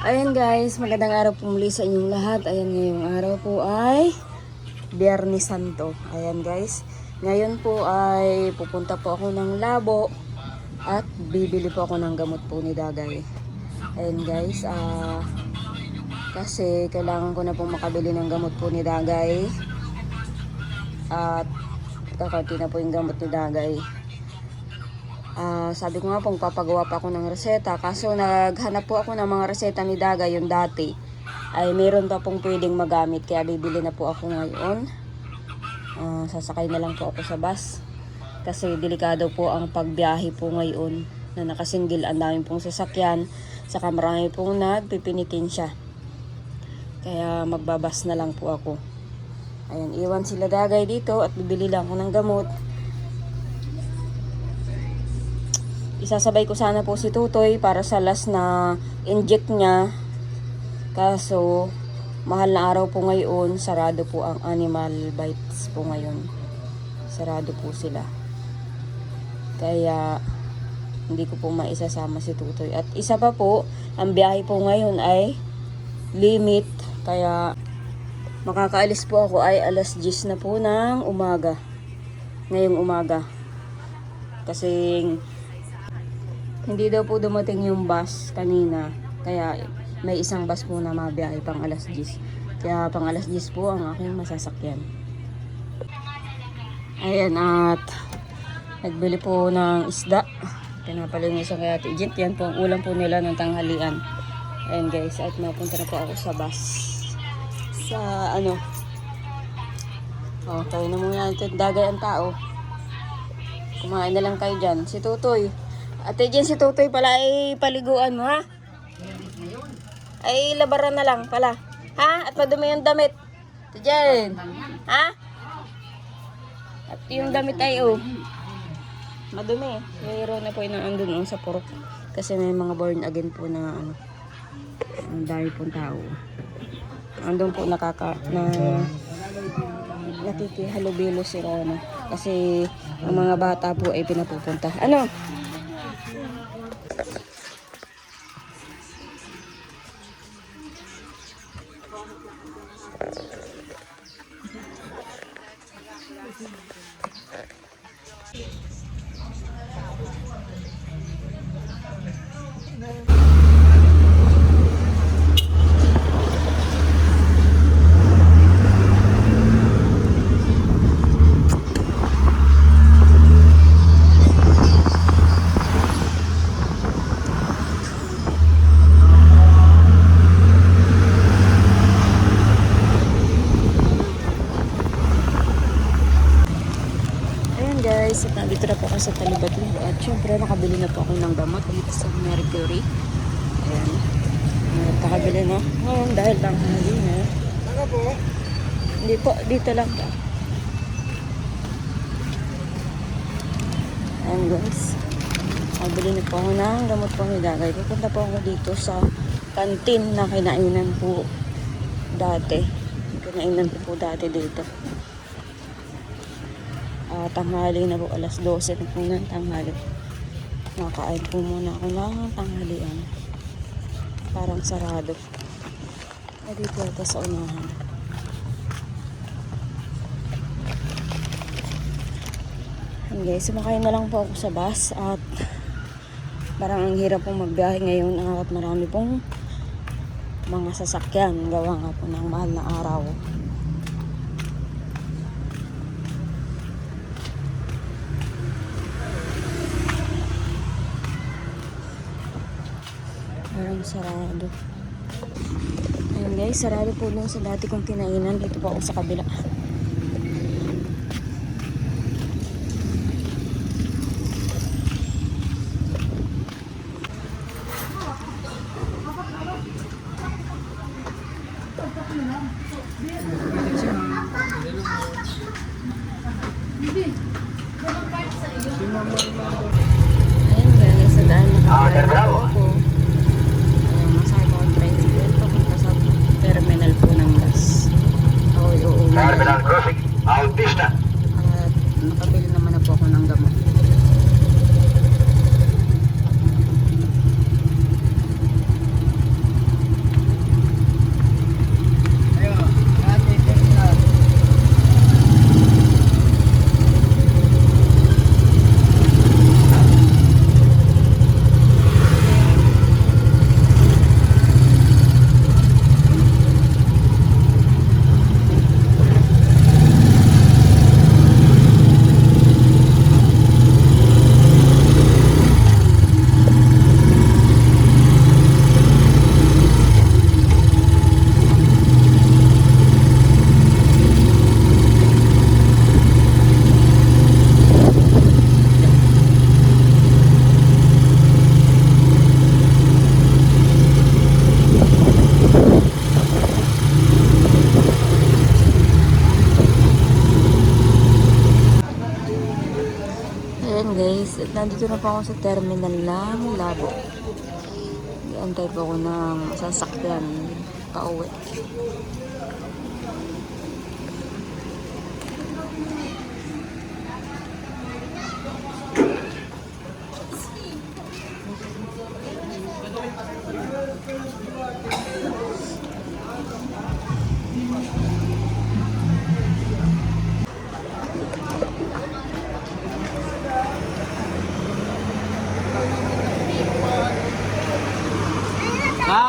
Ayan guys, magandang araw po muli sa inyong lahat. Ayan, ngayong araw po ay Biyernes Santo. Ayan guys, ngayon po ay pupunta po ako ng labo at bibili po ako ng gamot po ni Dagay. Ayan guys, kasi kailangan ko na pong makabili ng gamot po ni Dagay. At kakunti na po yung gamot ni Dagay. Sabi ko nga pong papagawa pa ako ng reseta, kaso naghanap po ako ng mga reseta ni Dagay yung dati ay meron pa pong pwedeng magamit, kaya bibili na po ako ngayon. Sasakay na lang po ako sa bus kasi delikado po ang pagbiyahe po ngayon na nakasinggil, ang dami pong sasakyan, saka marami pong nagpipinitin siya, kaya magbabas na lang po ako. Ayan, iwan sila Dagay dito at bibili lang ako ng gamot. Isasabay ko sana po si Tutoy para sa last na inject niya. Kaso, mahal na araw po ngayon. Sarado po ang animal bites po ngayon. Sarado po sila. Kaya, hindi ko po maisasama si Tutoy. At isa pa po, ang biyahe po ngayon ay limit. Kaya, makakaalis po ako ay alas 10 na po ng umaga. Ngayong umaga. Kasi, hindi daw po dumating yung bus kanina. Kaya may isang bus po na mabiyahe pang alas 10. Kaya pang alas 10 po ang aking masasakyan. Ayan, at nagbili po ng isda. Pinapalinisan kaya Ate Jet. Yan po ang ulam po nila ng tanghalian. Ayan guys, at mapunta na po ako sa bus. Sa ano. Kayo na muna natin. Dagay ang tao. Kumain na lang kayo dyan. Si Tutoy. Ate Jen, si Tutoy pala ay paliguan mo, ha? Ay labaran na lang pala. Ha? At madumi yung damit. Ate Jen. Ha? At yung damit ay madumi. Mayroon na po yung andun sa purok. Kasi may mga born again po na ang dami pong tao. Andun po nakikihalubilo si Rona. Kasi ang mga bata po ay pinapupunta. Ano? Guys, at nandito na po ako sa Talibati at syempre nakabili na po ako ng gamot dito sa Mercury. Ayan, nakabili na ngayon dahil tanghali na. Ano po? Hindi po, dito lang po. Ayan guys, nakabili na po ako ng gamot po ni Dagay. Pupunta po ako dito sa kantin na kinainan po dati. Kinainan po dati dito. Tanghali na po, alas 12 na po ng tanghali. Nakain po muna ako ng tanghalian. Parang sarado. Dito ito sa unahan. Okay, sumakay na lang po ako sa bus at parang ang hirap pong magbiyahe ngayon at marami pong mga sasakyan. Gawa nga po ng mahal na araw. Parang sarado. Ayun guys, sarado po lang sa dati kong kinainan. Dito po ako sa kabila. Ayun guys, sa daan nakakita po ako. Terminal Crossing, Bautista. At nakabili naman na po ako ng gamot. andito na po ako sa terminal ng Labo. Antay po ako ng sasakyan pauwi.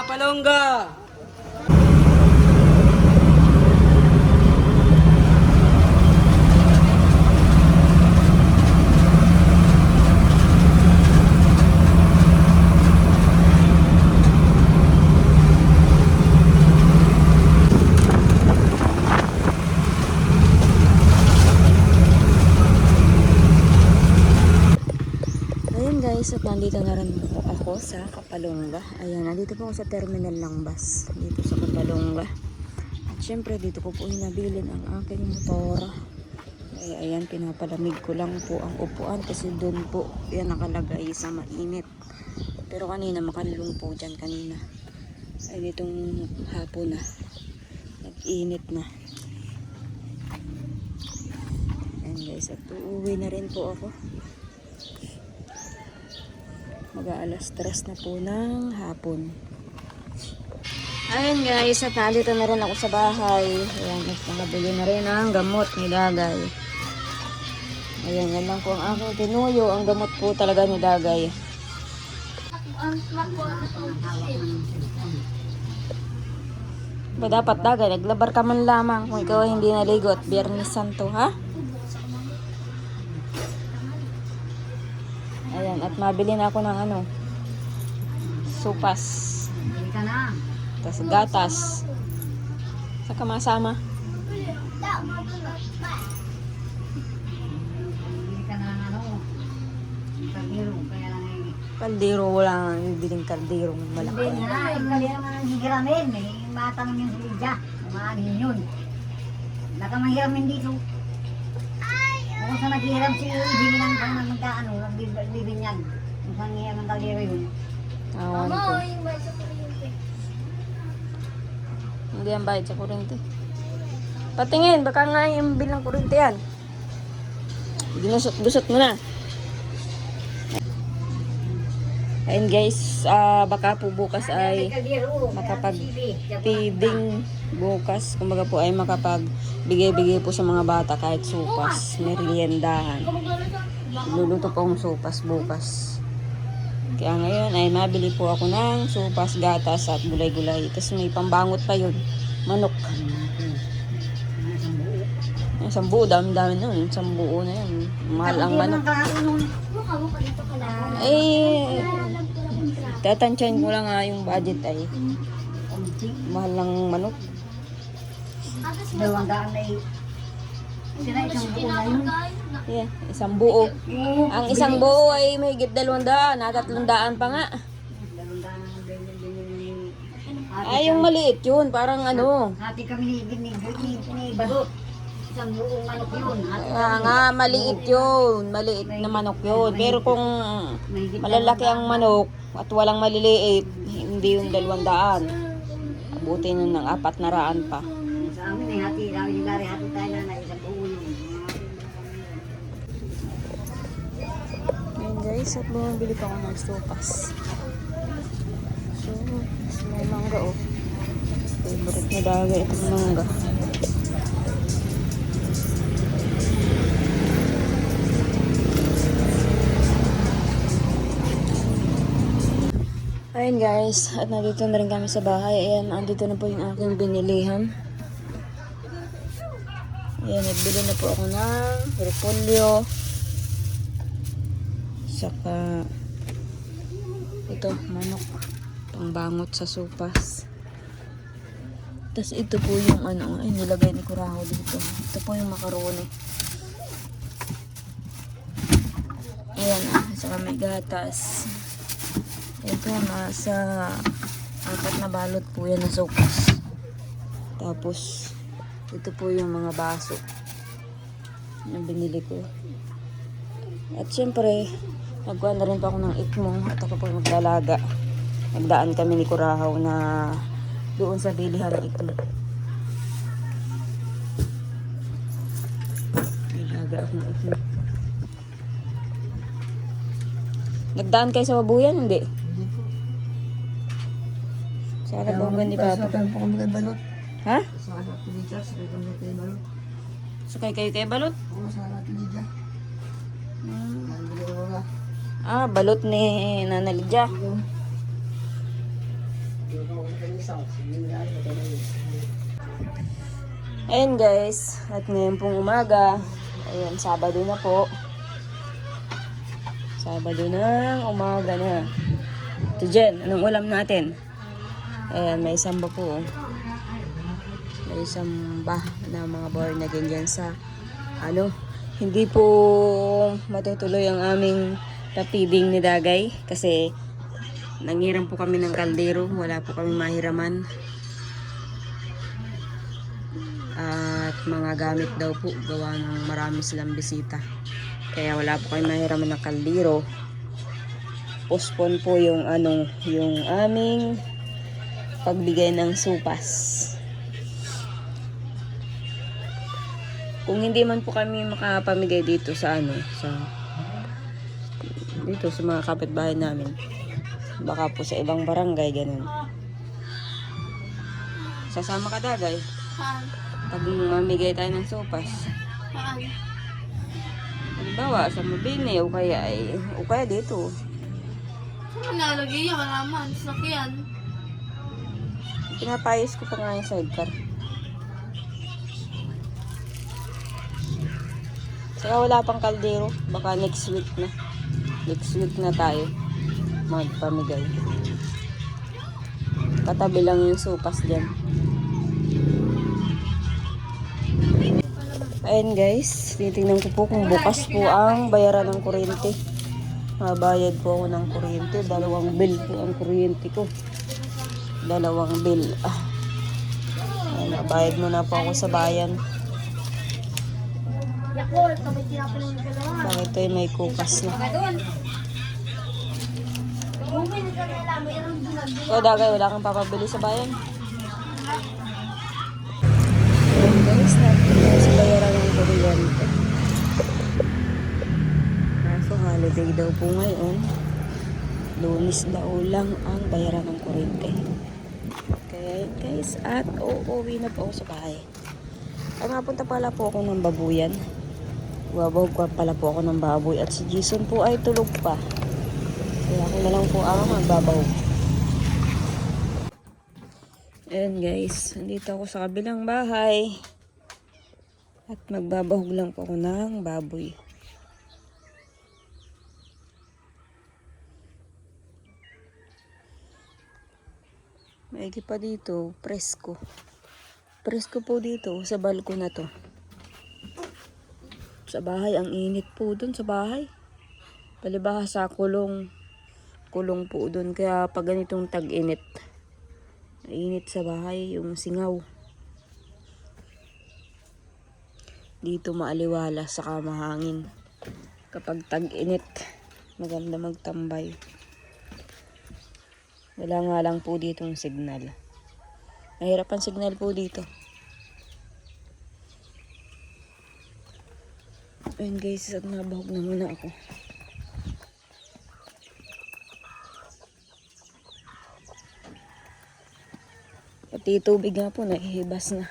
Palongga! Ayan guys, at nandito na rin po ako sa Kapalonga. Ayan, nandito po ako sa terminal ng bus dito sa Kapalonga. At syempre dito ko po hinabilin ang aking motora. Ayan, pinapalamig ko lang po ang upuan kasi doon po yan nakalagay sa mainit. Pero kanina makalulong po dyan kanina. Ay ditong hapon na. Nag-init na. Ayan guys, at uuwi na rin po ako. Mag-aalas 3 na po ng hapon. Ayun guys, at nandito na rin ako sa bahay. Ayan, at nakabili na rin ang gamot ni Dagay. Ayan, yan lang po ang aking tinuyo. Ang gamot po talaga ni Dagay. Ba dapat Dagay, naglabar ka man lamang kung ikaw ay hindi naligo at Biyernes Santo, ha? Ayan, at mabili na ako ng ano, supas. Bili ka na. Tapos gatas. Saka masama. Bili ka na ng ano. Kaldero. Kaya lang eh. Kaldero, wala nga bibiling kaldero malaki. Hindi na. Kaldero nga ng higiramin. Eh, matanong yung silidya. Umaagin yun. Nakamahiramin dito. Kung saan naghihiram si Ibili ng pang magkaano, nagbibinyan. Kung saan naghihiram ng kaldero yun. Awan ko. Hindi ang bayad sa kurente. Patingin, baka nga yung bilang kurente yan. Ginusot-gusot mo na. Ayun guys, baka po bukas ay makapag-feeding bukas. Kumbaga po ay makapag-bigay-bigay po sa mga bata kahit supas, meriendahan. Luluto po akong supas bukas. Kaya ngayon ay mabili po ako ng supas, gatas at gulay-gulay. Tapos may pambangot pa yun, manok. Isang buo, dami-dami nun. Isang buo na yun. Mahal ang manok. Eh, tatansyahin ko lang nga yung budget ay mahal ng manok. 200 na eh. Sila isang buo na yun. Yeah, isang buo. Ang isang buo ay may higit 200, na 300 pa nga. 200 ang ganyan. Ay, yung maliit yun, parang ano. Hati kami ni Badot. Isang buong manok yun. Kaya nga, maliit yun. Maliit na manok yun. Pero kung malalaki ang manok at walang maliliit, hindi yung 200. Abutin nun ng 400 pa. Sa amin ay hati. Hati tayo na isang buo yun. Ayun guys, at bumibili pa ako ng sopas. So, may mangga oh. Favorite na Dagay itong mangga. Ayun guys, at nandito na rin kami sa bahay. Ayan, andito na po yung aking binilihan. Ayan, nagbili na po ako ng repolyo. Saka ito, manok. Pangbangot sa supas. Tapos ito po yung ano, ay nilagay ni Kuraho dito. Ito po yung macaroni. Ayan, saka may gatas. Ito, nasa 4 na balot po yan na sopas. Tapos, ito po yung mga baso na binili ko. At syempre, Nagkuha na rin pa ako ng ikmong at ako po maglalaga. Nagdaan kami ni Kurahaw na doon sa bilihan ng ikmo. Nilaga ako ng ikmo. Nagdaan kayo sa Babuyan, hindi? Sana po ni Papa. Saan po kami kay Balot? Ha? Sa anak ni Lydia, sakay kami kay Balot. Sakay kayo kay Balot? Oo, sa anak ni Lydia. Nandito ko na. Ah, Balot ni Nana Lydia. Dito ko sa kanisaw. Sige na, ito na yun. Ayun guys, at ngayon pong umaga, ayun, Sabado na po. Sabado ng umaga na. Ito Jen, anong ulam natin? Ayan, may samba po. May samba na mga born again dyan sa hindi po matutuloy ang aming tapibing ni Dagay kasi nanghiram po kami ng kaldero, wala po kami mahiraman. At mga gamit daw po, gawa ng marami silang bisita. Kaya wala po kami mahiraman ng kaldero. Postpone po yung aming pagbigay ng supas. Kung hindi man po kami makapamigay dito sa dito sa mga kapitbahay namin, baka po sa ibang barangay ganun. Sasama ka Dagay? Pag mamigay tayo ng supas. Halimbawa sa Mabini o kaya dito. Saan nalagay yan? Malaman. Sakyan. Pinapayos ko pa nga yung sidecar. Saka wala pang kaldero. Baka next week na. Next week na tayo magpamigay. Katabi lang yung supas dyan. Ayun guys, titingnan ko po kung bukas po ang bayaran ng kuryente. Mabayad po ako ng kuryente. 2 bill po ang kuryente ko. 2 bill. Ayun, nabayad muna po ako sa bayan. Bakit ito may kukas na. So Dagay, wala kang papabili sa bayan? Ayun guys, natin sa bayaran ng kuryente. Kaso holiday daw po ngayon. Lunes daw lang ang bayaran ng kuryente. Kaya guys, at uuwi na po ako sa bahay. Ay mapunta pala po ako ng Babuyan. Babahog pa pala po ako ng baboy. At si Jason po ay tulog pa. Kaya ako na lang po ang magbabahog. Ayan guys, nandito ako sa kabilang bahay. At magbabahog lang po ako ng baboy. Maigi pa dito, presko. Presko po dito sa balkon na to. Sa bahay, ang init po dun sa bahay. Palibhasa kulong po dun. Kaya pag ganitong tag-init, init sa bahay yung singaw. Dito maaliwala saka mahangin. Kapag tag-init, maganda magtambay. Wala nga lang po ditong signal. Mahirap ang signal po dito. Ayun guys, at nabahog na muna ako. Pati tubig nga po, naihibas na.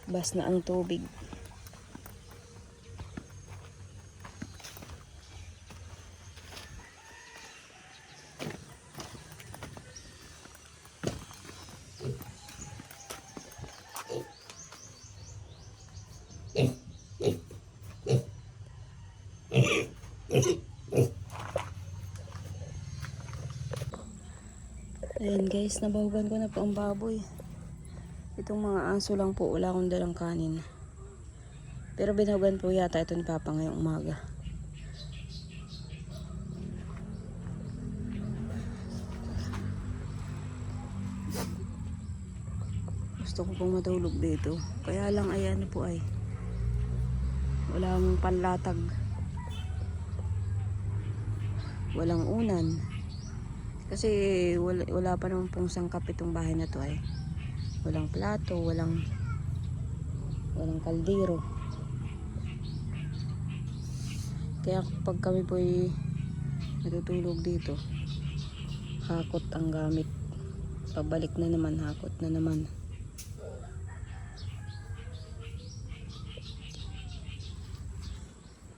Bas na ang tubig. Ayan guys, nabahugan ko na po ang baboy. Itong mga aso lang po, wala akong dalang kanin. Pero binahugan po yata ito ni Papa ngayong umaga. Gusto ko pong matulog dito. Kaya lang ayan po ay wala akong panlatag. walang unan. Kasi wala pa naman pong sangkap itong bahay na to eh. Walang plato, walang kaldero. Kaya pag kami po natutulog dito, hakot ang gamit. Pabalik na naman, hakot na naman.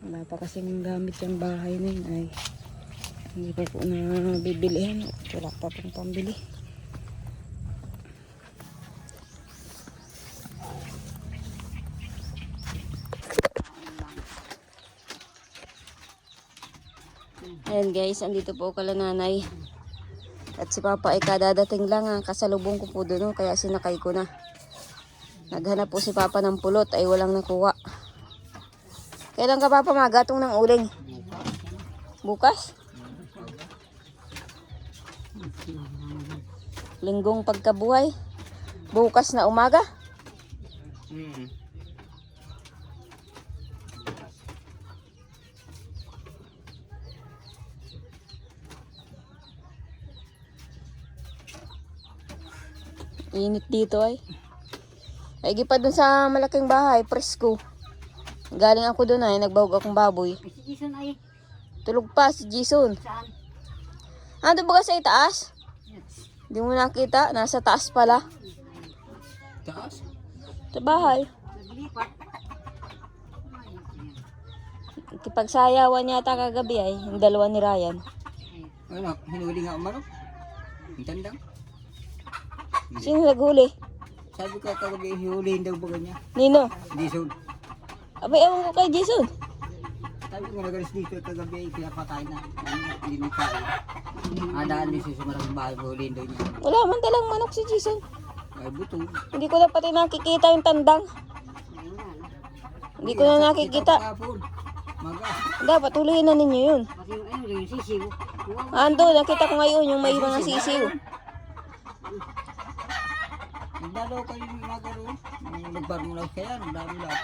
Wala pa kasing gamit yung bahay na yun ay hindi pa po na bibilihan. Wala pa pong pambili. Ayan guys, andito po kala nanay. At si papa ay kadadating lang, kasalubong ko po doon, kaya sinakay ko na. Naghanap po si papa ng pulot ay walang nakuha. Kailan ka papa magatong ng uling? Bukas? Linggong pagkabuhay? Bukas na umaga? Init dito ay. Ay pa dun sa malaking bahay, presko. Galing ako dun ay, nagbawag akong baboy. Si Jason ay, Tulog pa si Jason. saan? Ando ba ka sa itaas? Hindi mo nakita, nasa taas pala. Taas? Sa bahay. Naglipat. Kipagsayawan yata kagabi ay, yung dalawa ni Ryan. Ano, hinuli nga umano? Ang tandang. Sino naghuli? Sabi ko kagabi, hihulihin daw ba ganyan? Nino? Jason. Abay, ewan ko kay Jason. Sabi ko nagalis dito kagabi ay pinapatay na. Hindi mo kain. Adaan din siya sa maraming bahay, hihulihin daw niya. Wala man dalang manok si Jason. Ay butong. Hindi ko na pati nakikita yung tandang. Hindi ko na nakikita. Kapon. Maga. Dapat tuloyin na ninyo yun. Pati yung ano, yung sisiw. Ando, nakita ko ngayon yung may mga sisiw. Nagdalo kayo ng nagaro. Nagbarmulaw kaya, nagdalo lahat.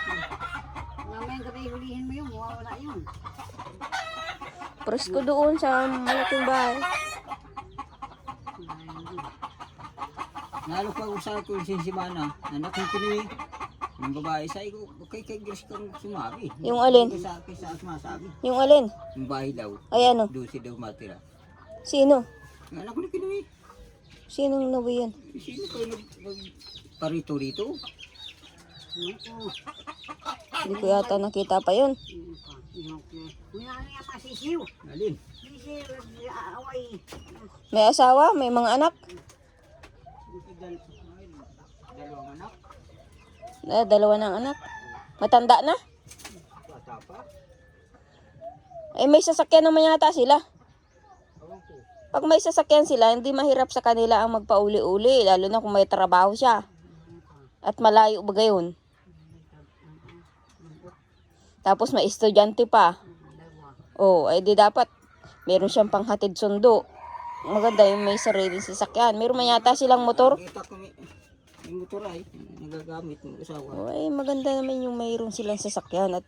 Mamayang gabi hulihin mo yun, mawawala yun. Presko doon sa malaking bahay. Nalo pa usahay ko yung sinsimana. Nanak yung kinuwi. Yung babae sa ko, kay Grace kang sumabi. Yung alin? Kaysa sumasabi. Yung alin? Yung bahay daw. Ay ano? Doon si daw matira. Sino? Yung anak ko na kinuwi. Sinong nabi yan? Sino kayo nagparito rito? Hindi ko yata nakita pa yun. May ano yung mga sisiw. Alin? Sisiw, away. May asawa? May mga anak? Dalawang anak. Dalawa ng anak. Matanda na? Bata pa. Eh may sasakyan naman yata sila. Awang ko. Pag may sasakyan sila, hindi mahirap sa kanila ang magpauli-uli. Lalo na kung may trabaho siya. At malayo ba gayon? Tapos may estudyante pa. Oh, ay di dapat meron siyang panghatid sundo. Maganda yung may sariling sasakyan. Meron man yata silang motor. Kita ko may motor ay nagagamit ng asawa. Oh, ay maganda naman yung mayroon silang sasakyan at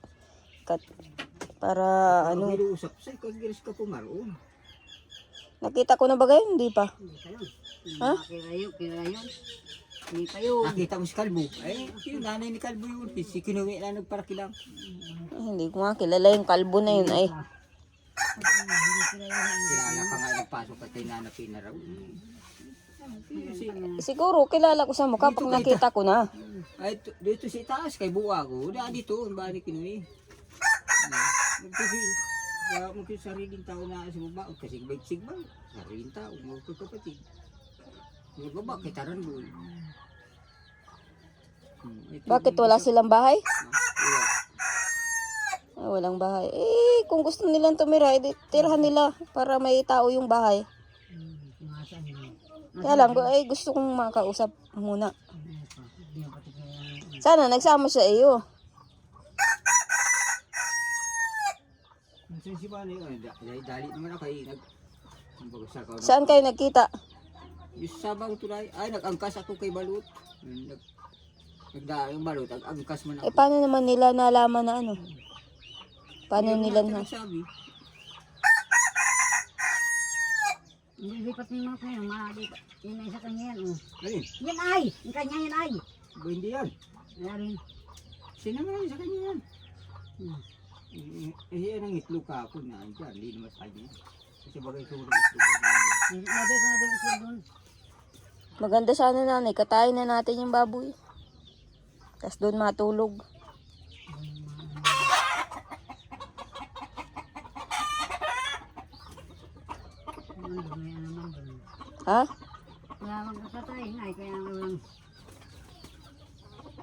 para ano. Ano? Usap sa kay Grace ka pumaroon. Nakita ko na ba gayon? Hindi pa. Ha? Kira yun. Hindi pa yun. Nakita mo si Kalbo. Ay, yung nanay ni Kalbo yun. Si Kinuwi na nagparakilang. Ay, hindi ko nga kilala yung kalbo na yun ay. Kilala ka nga nagpasok at tinanapin na raw. Siguro kilala ko sa mukha pag nakita ko na. Ay, dito si taas kay buwa ko. Dito, ang bahay ni Kinuwi. Nagpisi. Kaya mo yung sariling tao na sa baba. Kasi sigbay. Sariling tao. Mga kapatid. Yung baba, kay Tarandoy. Bakit wala silang bahay? Wala. Ay, walang bahay. Eh, kung gusto nilang tumira, edi tirahan nila para may tao yung bahay. Kaya lang, ay gusto kong makausap muna. Sana nagsama sa iyo. Minsan si Bani, dali naman ako ay Saan kayo nagkita? yung sabang tulay, ay nag-angkas ako kay Balut. Nagdaan yung Balut, angkas man ako. Eh, paano naman nila nalaman na ano? Paano nila na? Sabi. Nilipat niyo yung mga kayo, malipat. Yan na isa kanya yan, oh. Ayun, Yan ay! Yung kanya yan ay! ba hindi yan? Wala rin. Sino naman sa kanya yan? Hmm. Yan ang itlog kahapon na andyan, hindi naman sa kanya. Kasi bagay ito ng itlog. Nilagay ko na din ito doon. Maganda sana nanay, katayin na natin yung baboy. Tapos doon matulog. Ano ba may naman doon? Ha? Kaya magkakatay na eh, kaya walang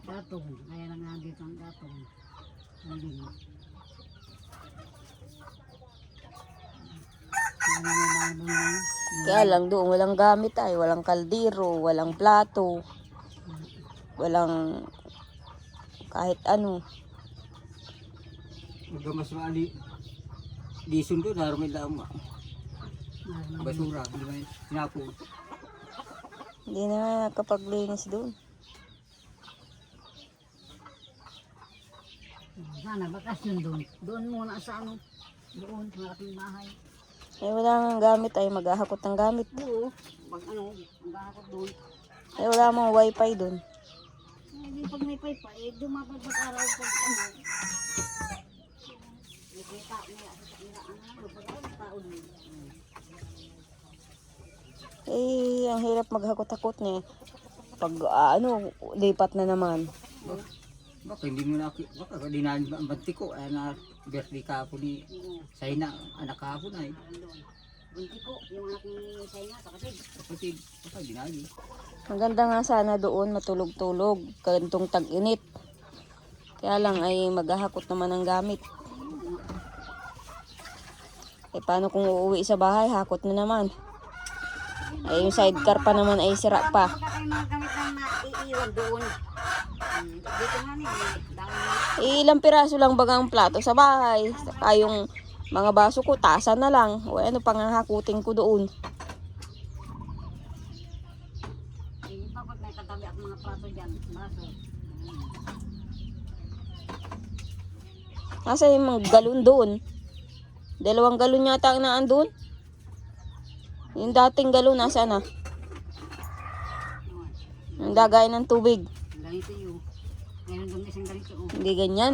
datong. Kaya lang nga dito ang datong. Hindi mo. Kaya lang doon, walang gamit ay, walang kaldero, walang plato, walang kahit ano. Magamas mali. Dison doon, naroon lang basura, hindi ba yun? Sinapo. Hindi na nakapaglinis doon. Sana bakasyon doon. Doon muna sa ano. Doon, sa ating bahay. Eh wala nga gamit ay, maghahakot ng gamit. Oo. Pag ano, magkakot doon. Eh wala mong wifi doon. Hindi pag may paypa, eh dumapag mag-araw pag ano. May kita, may ano, pag ano, tao doon. Eh, ang hirap maghakot-hakot niya. Pag ano, lipat na naman. Baka hindi mo na, baka di na ang banti ko, na birthday kahapon ni Saina, anak kahapon ay. Bunti ko, yung anak ni Saina, kapatid. Kapatid, baka di na yun. Maganda nga sana doon, matulog-tulog, kantong tag-init. Kaya lang ay maghahakot naman ng gamit. Eh paano kung uuwi sa bahay, hakot na naman. Ay yung sidecar pa naman ay sira pa. Baka kayo mga gamit na naiiwan doon. Dito nga niya, dami. Ilang piraso lang baga ang plato sa bahay. Saka yung mga baso ko, tasa na lang. O ano pang hakutin ko doon. Hindi pa pag may katabi ako mga plato dyan, baso. Nasa yung mga galon doon. 2 galon yata ang naan doon. Yung dating galon, nasa na? Yung dagay ng tubig. Ganito yun. Meron doon isang ganito. Oh. Hindi ganyan.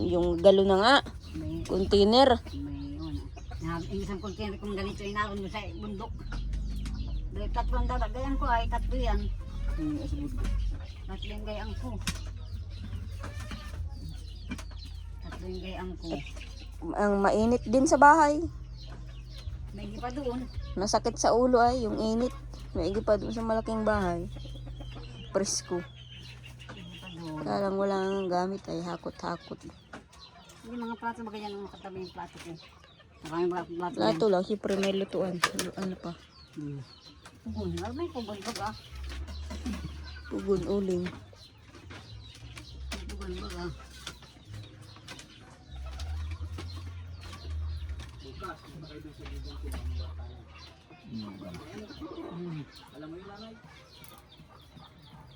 Yung galon na nga. May, Container. may yun. Isang container kung ganito inaron mo sa bundok. Dahil tatlong dadagayan ko ay tatlo yan. Sa budgo. Tatlo yung gayang ko. Tatlo yung gayang ko. Ang mainit din sa bahay. May pa doon. Masakit sa ulo ay yung init. Maigi pa doon sa malaking bahay. Presko. May pa doon. Kaya lang wala nang gamit ay hakot-hakot. Yung mga plato ba ganyan ang katabi yung plato ko. Maraming mga plato yan. Lato lang, siyempre may lutuan. Ano pa? Pugon. Alam mo yung pugon ba? Pugon uling. Pugon ba?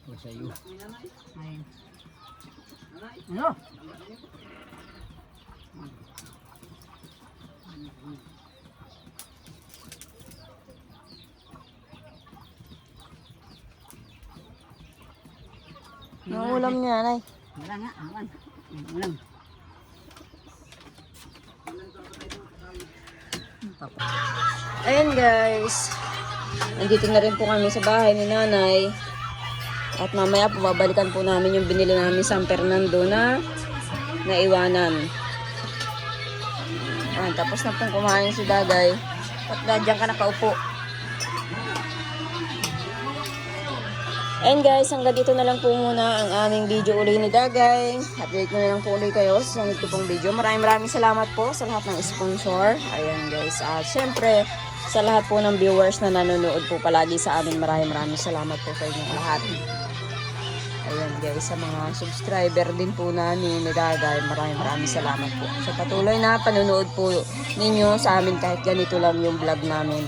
O sa iyo. Ayun. Ano? Ang ulam niya, nay. Wala nga, awan. Ulam. Ayan guys. Nandito na rin po kami sa bahay ni nanay. At mamaya po babalikan po namin yung binili namin sa San Fernando na naiwanan. Ayan, tapos na pong kumain si Dagay. At nandiyan ka nakaupo. And guys, hanggang dito na lang po muna ang aming video uli ni Dagay. Update ko na lang po uli kayo sa sunod ko pong video. Maraming salamat po sa lahat ng sponsor. Ayan guys, at syempre sa lahat po ng viewers na nanonood po palagi sa amin. Maraming salamat po sa inyong lahat. Ayan guys, sa mga subscriber din po namin ni Dagay, maraming salamat po. Sa patuloy na panonood po ninyo sa amin kahit ganito lang yung vlog namin.